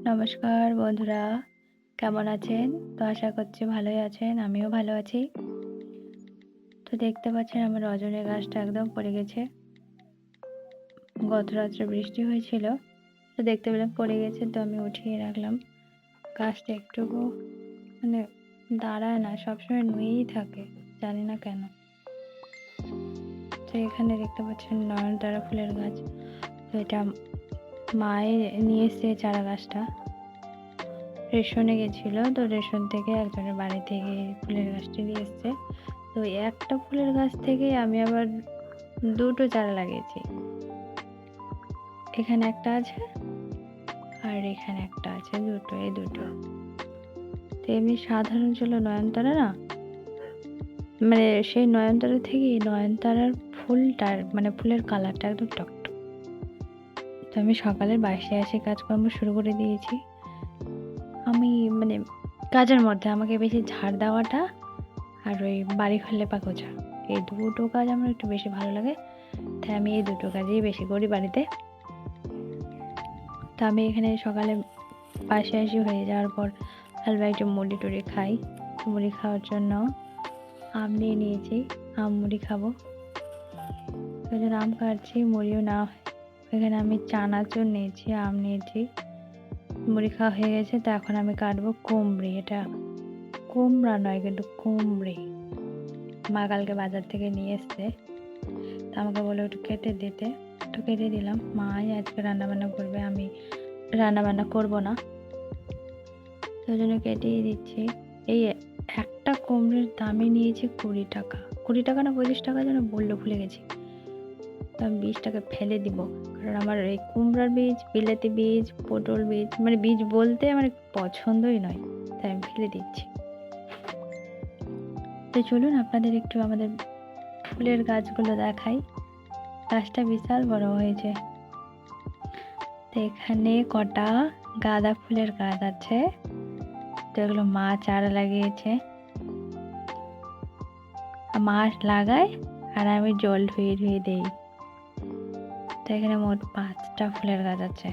নমস্কার বন্ধুরা, কেমন আছেন? তো আশা করছি ভালোই আছেন, আমিও ভালো আছি। তো দেখতে পাচ্ছেন আমার রজনী গাছটা একদম পড়ে গেছে। গত রাত্রে বৃষ্টি হয়েছিল, তো দেখতে পেলাম পড়ে গেছে, তো আমি উঠিয়ে রাখলাম। গাছটা একটুকু মানে দাঁড়ায় না, সবসময় নুয়েই থাকে, জানি না কেন। তো এখানে দেখতে পাচ্ছেন নয়নতারা ফুলের গাছ। তো এটা মায়ের নিয়ে এসছে চারা গাছটা। রেশনে গেছিলো, তো রেশন থেকে একজনের বাড়ি থেকে ফুলের গাছটি নিয়ে এসছে। তো একটা ফুলের গাছ থেকে আমি আবার দুটো চারা লাগিয়েছি। এখানে একটা আছে আর এখানে একটা আছে, দুটো, এই দুটো। তো এমনি সাধারণ ছিল নয়নতারা না, মানে সেই নয়নতারা থেকে নয়নতারার ফুলটার মানে ফুলের কালারটা একদম টকটক। তো আমি সকালে বাসে এসে কাজকর্ম শুরু করে দিয়েছি। আমি মানে কাজের মধ্যে আমাকে বেশি ঝাড় দেওয়াটা আর ওই বাড়ি ঘর লেপা গোছা, এই দুটো কাজ আমার একটু বেশি ভালো লাগে। তাই আমি এই দুটো কাজই বেশি করি বাড়িতে। তো আমি এখানে সকালে বাসে আসি হয়ে যাওয়ার পর হালকা একটু মুড়ি টুড়ি খাই। মুড়ি খাওয়ার জন্য আম নিয়ে নিয়েছি, আম মুড়ি খাবো। ওই জন্য আম কাটছি, মুড়িও না। এখানে আমি চানাচুর নিয়েছি, আম নিয়েছি, মুড়ি খাওয়া হয়ে গেছে। তো এখন আমি কাটবো কুমড়ি। এটা কুমড়া নয় কিন্তু কুমড়ি, মা কালকে বাজার থেকে নিয়ে এসছে। তা আমাকে বলে একটু কেটে দিতে, একটু কেটে দিলাম। মাই আজকে রান্নাবান্না করবে, আমি রান্নাবান্না করবো না, ওই জন্য কেটেই দিচ্ছি। এই একটা কুমড়োর দামই নিয়েছে 20 টাকা, 20 টাকা না 25 টাকা যেন বললো, ভুলে গেছি। তো আমি বীজটাকে ফেলে দিব, কারণ আমার এই কুমড়ার বীজ, বিলাতি বীজ, পটল বীজ মানে বীজ বলতে আমার পছন্দই নয়, তাই আমি ফেলে দিচ্ছি। তো চলুন আপনাদের একটু আমাদের ফুলের গাছগুলো দেখাই। গাছটা বিশাল বড় হয়েছে। তো এখানে কটা গাঁদা ফুলের গাছ আছে, তো এগুলো মা চারা লাগিয়েছে। মা লাগায় আর আমি জল ধুয়ে ধুয়ে দেই। তো এখানে মোট 5টা ফুলের গাছ আছে।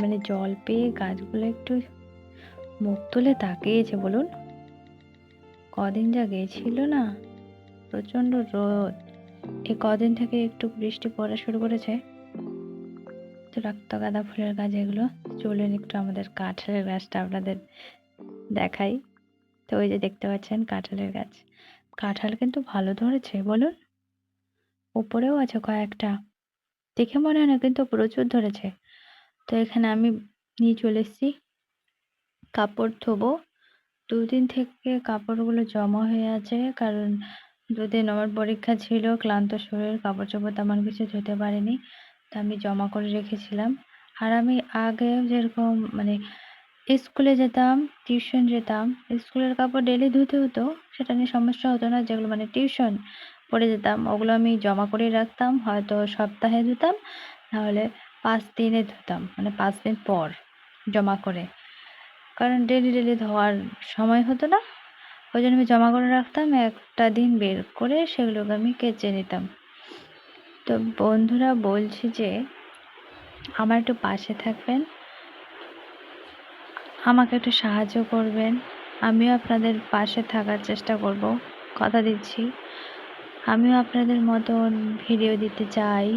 মানে জল পেয়ে গাছগুলো একটু মুখ তুলে তাকিয়েছে বলুন। কদিন যা গেছিল না, প্রচন্ড রোদ, এই কদিন থেকে একটু বৃষ্টি পড়া শুরু করেছে। তো রক্ত গাঁদা ফুলের গাছ এগুলো। চলুন একটু আমাদের কাঁঠালের গাছটা আপনাদের দেখাই। তো ওই যে দেখতে পাচ্ছেন কাঁঠালের গাছ, কাঁঠাল কিন্তু ভালো ধরেছে বলুন। উপরেও আছে কয়েকটা, দেখে মনে হয় না কিন্তু প্রচুর ধরেছে। তো এখানে আমি নিয়ে চলে এসেছি কাপড় ধোবো। 2 দিন থেকে কাপড়গুলো জমা হয়ে আছে, কারণ 2 দিন আমার পরীক্ষা ছিল, ক্লান্ত শরীর, কাপড় চোপড় তেমন কিছু ধুতে পারিনি। তো আমি জমা করে রেখেছিলাম। আর আমি আগে যেরকম মানে স্কুলে যেতাম, টিউশন যেতাম, স্কুলের কাপড় ডেলি ধুতে হতো, সেটা নিয়ে সমস্যা হতো না। যেগুলো মানে টিউশন পড়ে যেতাম, ওগুলো আমি জমা করে রাখতাম, হয়তো সপ্তাহে ধুতাম, নাহলে 5 দিনে ধুতাম, মানে 5 দিন পর জমা করে, কারণ ডেলি ডেলি ধোয়ার সময় হতো না। ওই জন্য আমি জমা করে রাখতাম, একটা দিন বের করে সেগুলোকে আমি কেচে নিতাম। তো বন্ধুরা বলছি যে আমার একটু পাশে থাকবেন, আমাকে একটু সাহায্য করবেন, আমিও আপনাদের পাশে থাকার চেষ্টা করব, কথা দিচ্ছি। আমিও আপনাদের মতন ভিডিও দিতে চাই,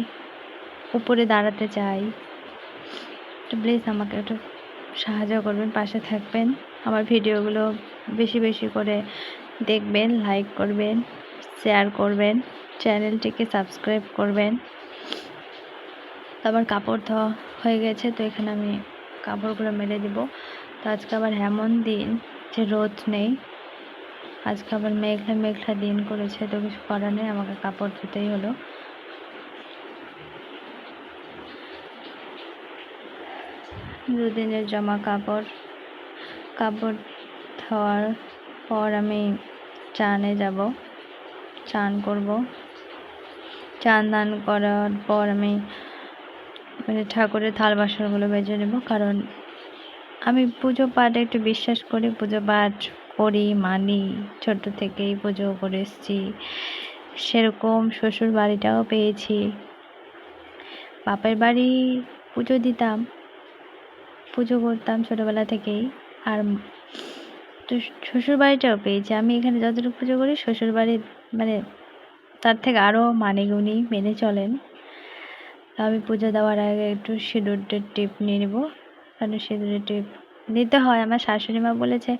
উপরে দাঁড়াতে চাই। তো প্লিজ আমাকে একটু সাহায্য করবেন, পাশে থাকবেন, আমার ভিডিওগুলো বেশি বেশি করে দেখবেন, লাইক করবেন, শেয়ার করবেন, চ্যানেলটিকে সাবস্ক্রাইব করবেন। তো আমার কাপড় ধোয়া হয়ে গেছে, তো এখানে আমি কাপড়গুলো মেলে দিব। তো আজকে আবার এমন দিন যে রোদ নেই, আজকে আবার মেঘলা মেঘলা দিন করেছে, তো কিছু করার নেই, আমাকে কাপড় ধুতেই হলো। দুদিনের জমা কাপড় ধোয়ার পর আমি চানে যাব, চান করব। চান দান করার পর আমি মানে ঠাকুরের থাল বাসনগুলো বেজে নেব, কারণ আমি পুজো পাঠে একটু বিশ্বাস করি, পুজো পাঠ করি, মানি, ছোট থেকেই পুজো করে এসেছি। সেরকম শ্বশুর বাড়িটাও পেয়েছি, বাপের বাড়ি পুজো দিতাম, পুজো করতাম ছোটোবেলা থেকেই। আর তো শ্বশুরবাড়িটাও পেয়েছি। আমি এখানে যতটুকু পুজো করি শ্বশুরবাড়ির মানে তার থেকে আরও মানে মেনে চলেন। তো আমি পুজো দেওয়ার আগে একটু সিঁদুরের টিপ নিয়ে নেব, কারণ সিঁদুরের টিপ নিতে হয়। আমার শাশুড়ি মা বলেছে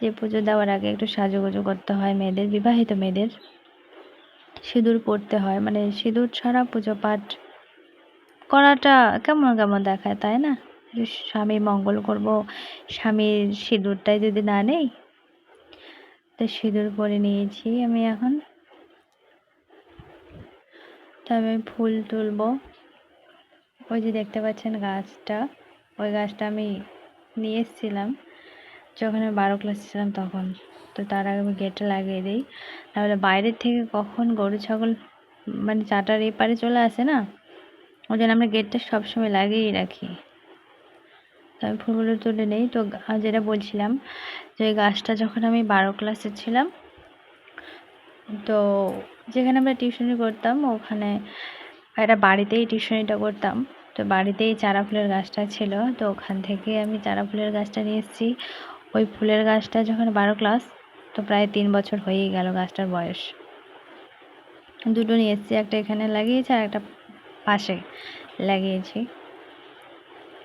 যে পুজো দেওয়ার আগে একটু সাজুগুজু করতে হয় মেয়েদের, বিবাহিত মেয়েদের সিঁদুর পরতে হয়, মানে সিঁদুর ছাড়া পুজো পাঠ করাটা কেমন কেমন দেখায়, তাই না? স্বামীর মঙ্গল করব, স্বামীর সিঁদুরটাই যদি না নেই। তো সিঁদুর পরে নিয়েছি আমি এখন। তো আমি ফুল তুলবো। ওই যে দেখতে পাচ্ছেন গাছটা, ওই গাছটা আমি নিয়ে এসেছিলাম যখন আমি 12 ক্লাসে ছিলাম তখন। তো তার আগে আমি গেটে লাগিয়ে দিই, তাহলে বাইরের থেকে কখন গরু ছাগল মানে চাটার এপারে চলে আসে না, ওই জন্য আমরা গেটটা সবসময় লাগিয়েই রাখি। তো আমি ফুলগুলো তুলে নেই। তো যেটা বলছিলাম যে ওই গাছটা যখন আমি 12 ক্লাসে ছিলাম, তো যেখানে আমরা টিউশনি করতাম ওখানে একটা বাড়িতেই টিউশনিটা করতাম। তো বাড়িতেই চারা ফুলের গাছটা ছিল, তো ওখান থেকে আমি চারা ফুলের গাছটা নিয়ে এসেছি। ওই ফুলের গাছটা যখন 12 ক্লাস, তো প্রায় 3 বছর হয়েই গেল গাছটার বয়স। দুটো নিয়ে এসেছি, একটা এখানে লাগিয়েছি আর একটা পাশে লাগিয়েছি।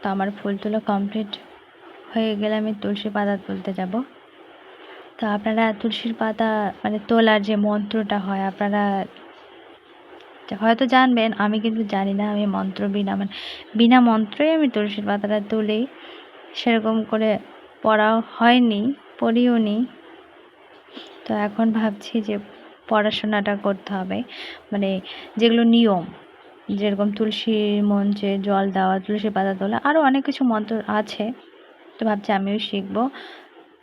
তো আমার ফুল তোলা কমপ্লিট হয়ে গেলে আমি তুলসী পাতা তুলতে যাব। তো আপনারা তুলসীর পাতা মানে তোলার যে মন্ত্রটা হয় আপনারা হয়তো জানবেন, আমি কিন্তু জানি না। আমি মন্ত্র মানে বিনা মন্ত্রই আমি তুলসীর পাতাটা তুলি। সেরকম করে পড়াও হয়নি, পড়িও নি। তো এখন ভাবছি যে পড়াশোনাটা করতে হবে, মানে যেগুলো নিয়ম, যেরকম তুলসী মঞ্চে জল দেওয়া, তুলসী পাতা তোলা, আরও অনেক কিছু মন্ত্র আছে। তো ভাবছি আমিও শিখবো।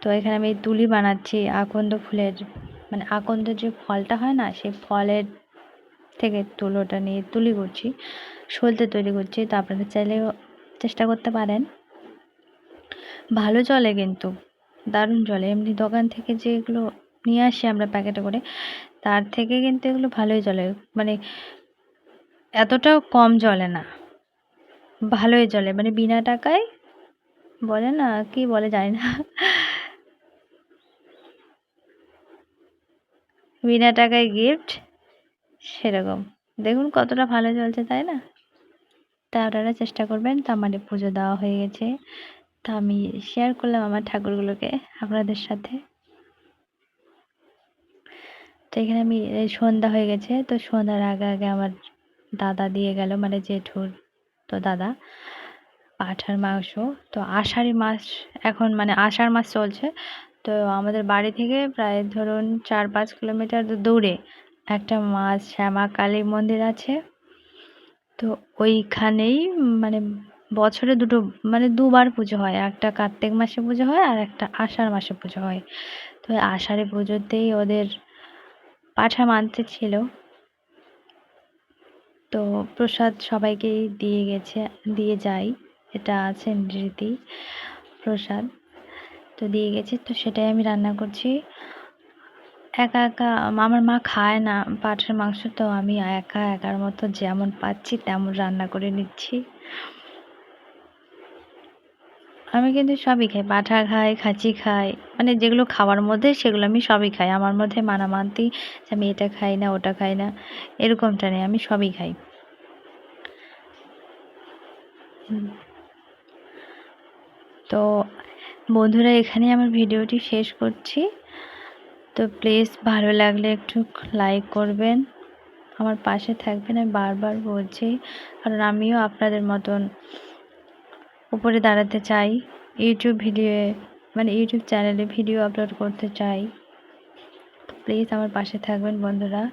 তো এখানে আমি তুলি বানাচ্ছি আকন্দ ফুলের, মানে আকন্দ যে ফলটা হয় না, সেই ফলের থেকে তুলোটা নিয়ে তুলি করছি, সলতে তৈরি করছি। তো আপনারা চাইলেও চেষ্টা করতে পারেন। ভালো চলে কিন্তু, দারুণ চলে। এমনি দোকান থেকে যেগুলো নিয়ে আসি আমরা প্যাকেটে করে, তার থেকে কিন্তু এগুলো ভালোই চলে, মানে এতটাও কম চলে না, ভালোই চলে, মানে বিনা টাকায় বলে না, কি বলে জানি না, বিনা টাকায় গিফট, সেরকম। দেখুন কতটা ভালো চলছে, তাই না? তা আপনারা চেষ্টা করবেন। তো আমার পুজো দেওয়া হয়ে গেছে, তা আমি শেয়ার করলাম আমার ঠাকুরগুলোকে আপনাদের সাথে। তো এখানে আমি সন্ধ্যা হয়ে গেছে, তো সন্ধ্যার আগে আগে আমার দাদা দিয়ে গেল, মানে জেঠুর তো দাদা, পাঁঠার মাংস। তো আষাঢ়ি মাস এখন, মানে আষাঢ় মাস চলছে, তো আমাদের বাড়ি থেকে প্রায় ধরুন 4-5 কিলোমিটার দূরে একটা মা শ্যামা কালী মন্দির আছে। তো ওইখানেই মানে বছরে দুটো, মানে দুবার পুজো হয়, একটা কার্তিক মাসে পুজো হয় আর একটা আষাঢ় মাসে পুজো হয়। তো আষাঢ়ে পুজোতেই ওদের পাঁঠা মানতে ছিল, তো প্রসাদ সবাইকেই দিয়ে যাই, এটা আছে রীতি, প্রসাদ তো দিয়ে গেছে। তো সেটাই আমি রান্না করছি একা একা। আমার মা খায় না পাঁঠার মাংস, তো আমি একার মতো যেমন পাচ্ছি তেমন রান্না করে নিচ্ছি। আমি কিন্তু সবই খাই, পাঁঠা খাই, খাসি খাই, মানে যেগুলো খাওয়ার মধ্যে সেগুলো আমি সবই খাই। আমার মধ্যে মানামান্তি যে আমি এটা খাই না ওটা খাই না এরকমটা নেই, আমি সবই খাই। তো বন্ধুরা, এখানে আমার ভিডিওটি শেষ করছি। তো প্লিজ ভালো লাগলে একটু লাইক করবেন, আমার পাশে থাকবেন, আমি বারবার বলছি, কারণ আমিও আপনাদের মতন উপরে দাঁড়াতে চাই, ইউটিউব চ্যানেলে ভিডিও আপলোড করতে চাই। প্লিজ আমার পাশে থাকবেন বন্ধুরা।